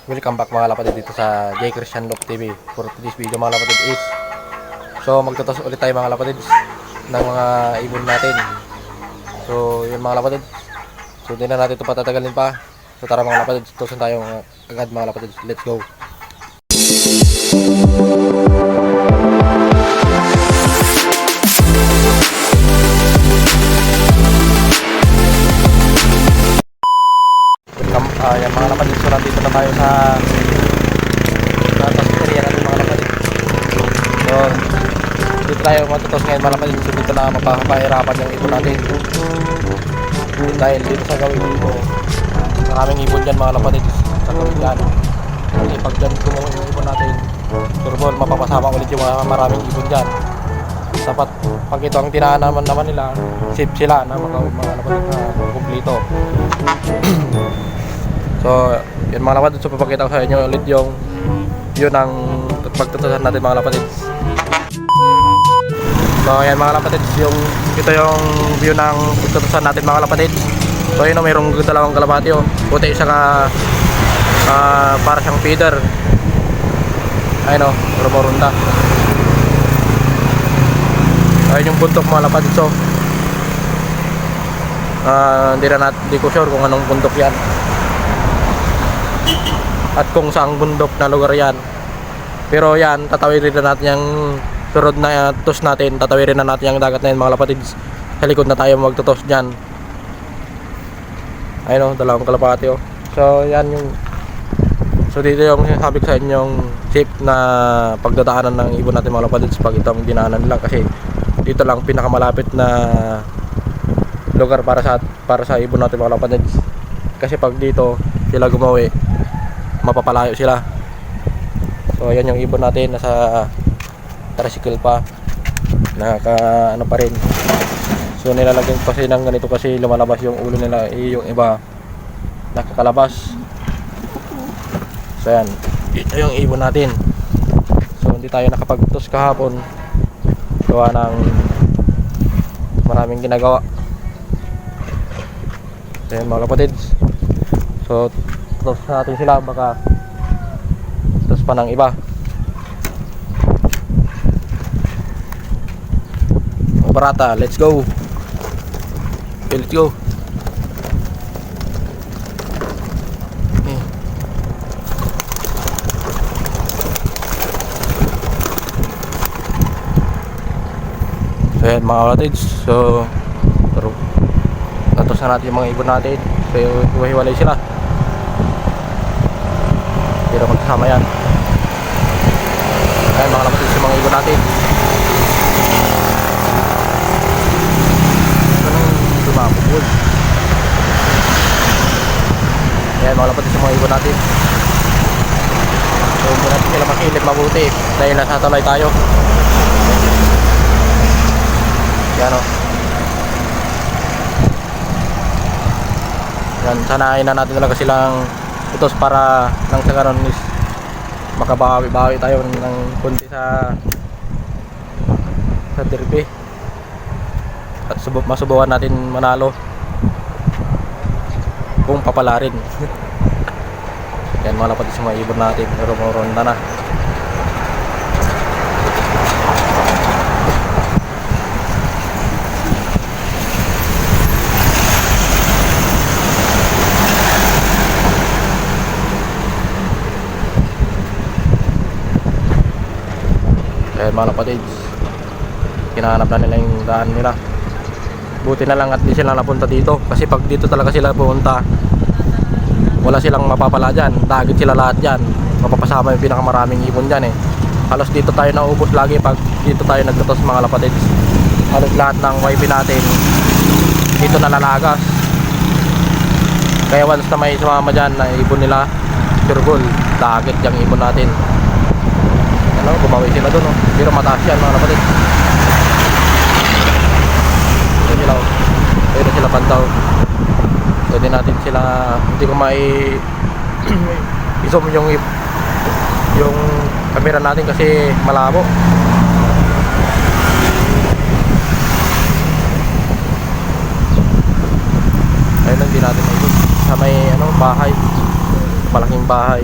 Welcome back mga lapatid dito sa J. Christian Lop TV. For today's video mga lapatid is magtutos ulit tayo mga lapatid ng mga ibon natin. So yun mga lapatid, so hindi na natin ito patatagalin pa. So tara mga lapatid, tutusin tayo agad mga lapatid. Let's go. Yan mga lapatid, so nandito na tayo sa area natin mga lapatid. So dito tayo matutos ngayon mga lapatid. So dito na mapapahirapan yung ibon natin dahil dito sa gawin dito maraming ibon dyan mga lapatid sa gawin dyan. Kasi pag dyan kumuha yung ibon natin, turbol mapapasama ulit yung maraming ibon dyan. Dapat pag ito ang tinaan naman nila, safe sila na mga lapatid na kumplito. So, yun mga lapatid, so papakita ko sa inyo ulit yung view ng pagtutusan natin mga lapatid. So, ayan mga lapatid, ito yung view ng pagtutusan natin mga lapatid. So, yun o, mayroong dalawang kalapati o. Puti isa ka para siyang feeder. Ayun o, rumurunda. Ayun yung bundok mga lapatid. So, hindi ko sure kung anong bundok yan at kung saang bundok na lugar yan, pero yan tatawirin na natin yung surod na tos natin, tatawirin na natin yung dagat na yun mga lapatids. Sa likod na tayo magtutos dyan. Ayun o, dalawang kalapati o. So yan yung, so dito yung sinasabi ko sa inyo yung safe na pagdadaanan ng ibon natin mga lapatids pag ito ang dinaanan nila, kasi dito lang pinakamalapit na lugar para sa ibon natin mga lapatids. Kasi pag dito sila gumawi, mapapalayo sila. So ayan yung ibon natin, nasa tricycle pa, ano pa rin. So nilalagyan kasi ng ganito kasi lumalabas yung ulo nila, yung iba nakakalabas. So ayan, ito yung ibon natin. So hindi tayo nakapagtos kahapon gawa ng maraming ginagawa. So ayan mga kapatids, so tutos natin sila, baka tutos pa ng iba. Barata, let's go. Okay, let's go. Okay. So yan mga kapatids, so tutos na natin yung mga ibon natin. So hiwa-hiwalay sila, pero magsama yan. Ayan mga kapatid, sa mga ibon natin. Anong lumabog? Ayan mga kapatid, sa mga ibon natin. So hindi natin sila makilig mabuti dahil nasa talay tayo. Yan o. Yan, sanayin na natin talaga silang utos para nang sa karon is makabawi-bawi tayo ng kunti sa derby at masubukan natin manalo kung papalarin. Yan mga lapatid, sa mga ibon natin, ronda na. Ayan mga lapatids, kinahanap na nila yung daan nila. Buti na lang at di sila napunta dito, kasi pag dito talaga sila pumunta, wala silang mapapala dyan. Dagit sila lahat dyan, mapapasama yung pinakamaraming ibon dyan eh. Halos dito tayo naubos lagi pag dito tayo nagtutos mga lapatids. Halos lahat ng wifi natin dito nalalagas. Kaya once na may sumama dyan na ibon nila, sureball, dagit yung ibon natin. Ano, gumawi sila doon, no? Pero mataas yan mga kapatid. Pwede sila pantaw. Pwede natin sila, hindi ko i-zoom yung camera natin kasi malabo. Ayun, hindi natin may sa may bahay, malaking bahay.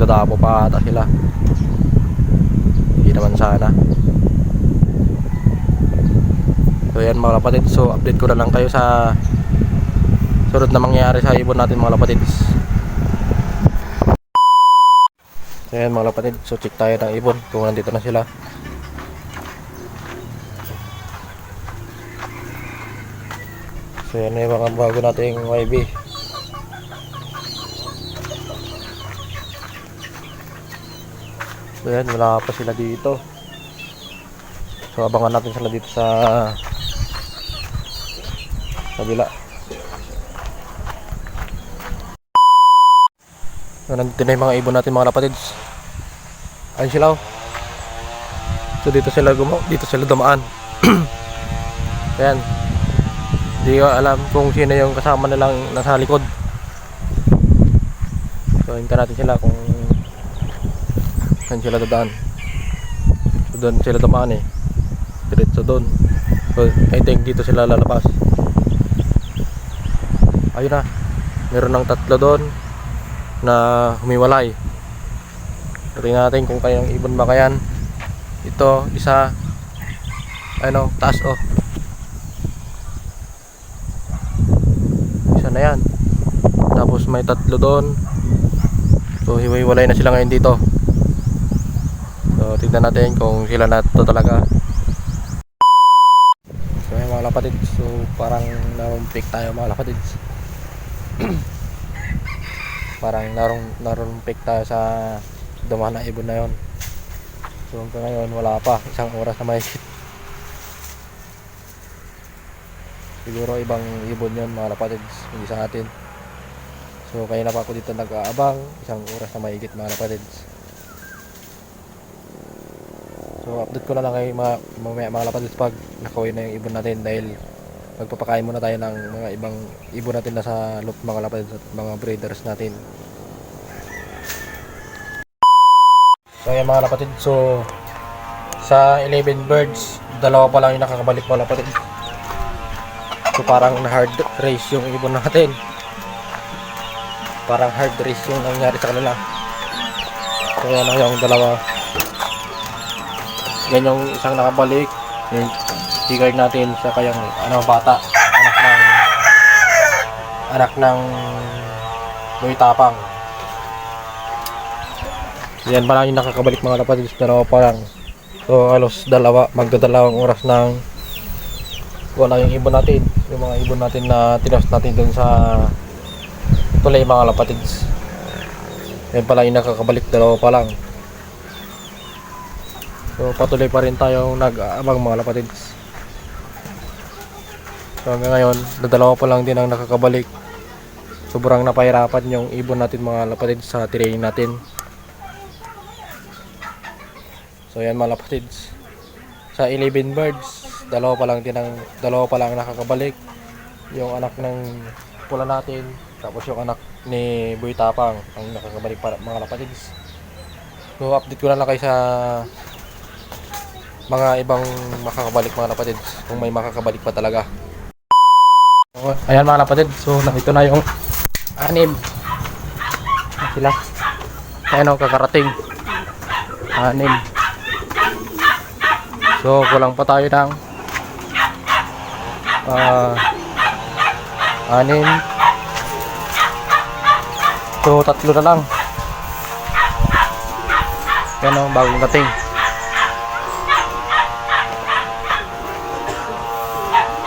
magdadapo pa ata sila. Hindi naman sana. So yan mga kapatid, so update ko na lang kayo sa sunod na mangyayari sa ibon natin mga kapatid. So yan mga kapatid, so check tayo ng ibon kung nandito na sila. So yan yung mga bago nating YB. So yan, wala pa sila dito. So abangan natin sila dito sa kabila. So nandito na yung mga ibon natin mga kapatids. Ayun sila oh. So dito sila dumaan. Ayan. Hindi ko alam kung sino yung kasama nilang nasa likod. So hintayin natin sila kung saan sila dadaan. So doon sila dumaan eh. Diretso doon. So I think dito sila lalabas. Ayun na. Meron ng tatlo doon na humiwalay. Tingnan natin kung kayang ibon ba kayan. Ito, isa. Ano, taas oh. Isa na yan. Tapos may tatlo doon. So hiwalay na sila ngayon dito. So tignan natin kung sila na to talaga. So yan mga kapatids. So parang narumpik tayo mga kapatids. Parang narumpik tayo sa dumaan na ibon na yon. So hanggang ngayon wala pa, isang oras na mahigit. Siguro ibang ibon yon mga kapatids, hindi sa atin. So kaya na pa ako dito nag-aabang, isang oras na mahigit mga kapatids. So update ko na lang kayo mamaya mga kapatids pag nakawin na yung ibon natin, dahil magpapakain muna tayo ng mga ibang ibon natin na sa loop mga kapatids at mga breeders natin. So ayan mga kapatid, so sa 11 birds, dalawa pa lang yung nakakabalik mga kapatid. So parang hard race yung ibon natin. Parang hard race yung nangyari sa kanila. So ayan na yung dalawa. Yan yung isang nakabalik, yung sticker natin sa kayang bata, anak ng Boy Tapang. Yan pa lang yung nakakabalik mga kapatid, dalawa pa lang. So halos magdadalawang oras nang wala yung ibon natin, yung mga ibon natin na tinas natin dun sa tulay mga kapatids. Yan pa lang yung nakakabalik, dalawa pa lang. So patuloy pa rin tayo nag-aabang mga kapatids. So hanggang ngayon, dalawa pa lang din ang nakakabalik. Sobrang napahirapan yung ibon natin mga kapatids sa training natin. So yan mga kapatids, sa 11 birds, dalawa pa lang nakakabalik. Yung anak ng pula natin, tapos yung anak ni Boy Tapang ang nakakabalik para mga kapatids. So update ko na lang kayo sa mga ibang makakabalik mga kapatids, kung may makakabalik pa talaga. So, ayan mga kapatids, so ito na yung 6 sila. Ayan o, kakarating 6. So kulang pa tayo ng 6. So 3 na lang. Yan o, bagong dating.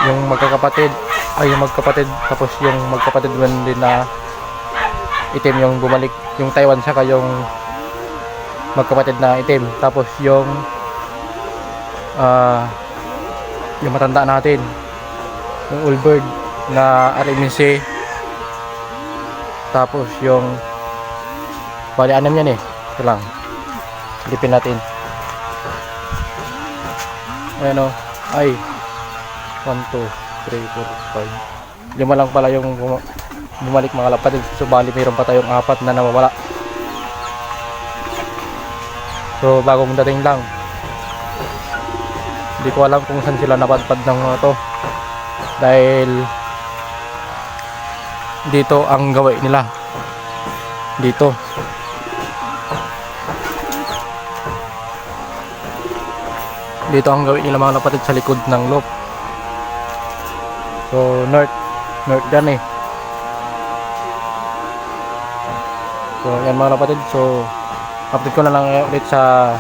Yung magkakapatid, tapos yung magkapatid din na itim yung bumalik, yung Taiwan saka yung magkapatid na itim, tapos yung matanda natin, yung old bird na RMC, tapos yung bali 6 yan eh. Ito lang, silipin natin. Ayan o, ay 1, 2, 3, 4, 5, 5 lang pala yung bumalik mga kapatid. So bali mayroon pa tayong 4 na nawawala. So bagong dating lang. Hindi ko alam kung saan sila napadpad ng mga to, dahil dito ang gawin nila dito. dito ang gawin nila mga kapatid sa likod ng loop. So north dyan eh. So yan mga kapatid, so update ko na lang ulit sa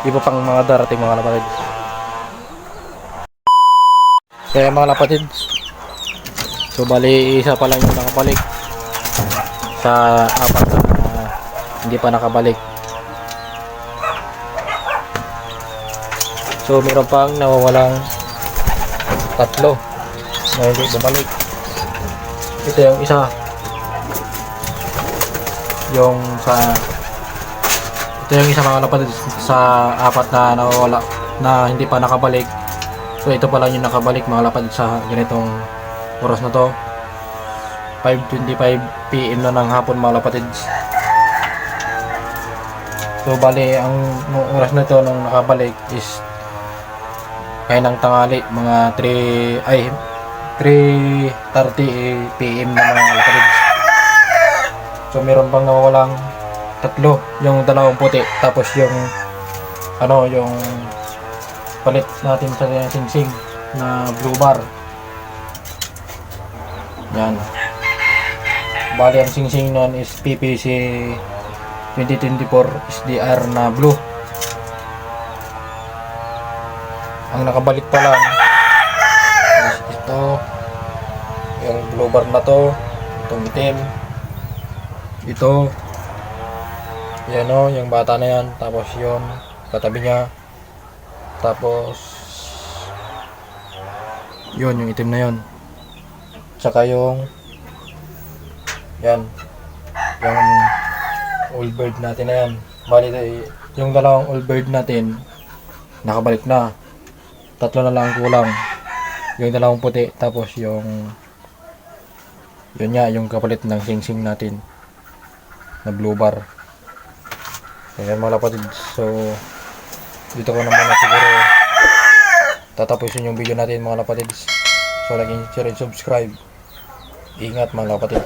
iba pang mga darating mga kapatid. Kaya mga kapatid, so bali isa pa lang yung nakabalik sa apat na hindi pa nakabalik. So meron pang nawawalang 3 na hindi bumalik. Ito yung isa, ito yung isa mga kapatid sa apat na nawawala na hindi pa nakabalik. So ito pa lang yung nakabalik mga kapatid sa ganitong oras na to, 5:25 PM na ng hapon mga kapatid. So bali ang oras na to nung nakabalik is kaya ng tanghali, mga 3:30 PM na mga kapatid. So meron pang nawawalang 3, yung 2 puti, tapos yung yung palit natin sa singsing na blue bar. Yan. Bali ang singsing nun is PPC 2024 SDR na blue. Ang nakabalik pa lang is ito, yung blue bar na to, itong itim, ito, yan yung bata na yan, tapos yun katabi niya, tapos yun yung itim na yun, tsaka yung yan, yung old bird natin na yan. Bali yung 2 old bird natin nakabalik na, 3 na lang kulang, yung 2 puti, tapos yun nga yung kapalit ng singsing natin na blue bar. Ayan mga kapatid, so dito ko naman na siguro tatapusin yung video natin mga kapatid. So like and share and subscribe. Ingat mga kapatid.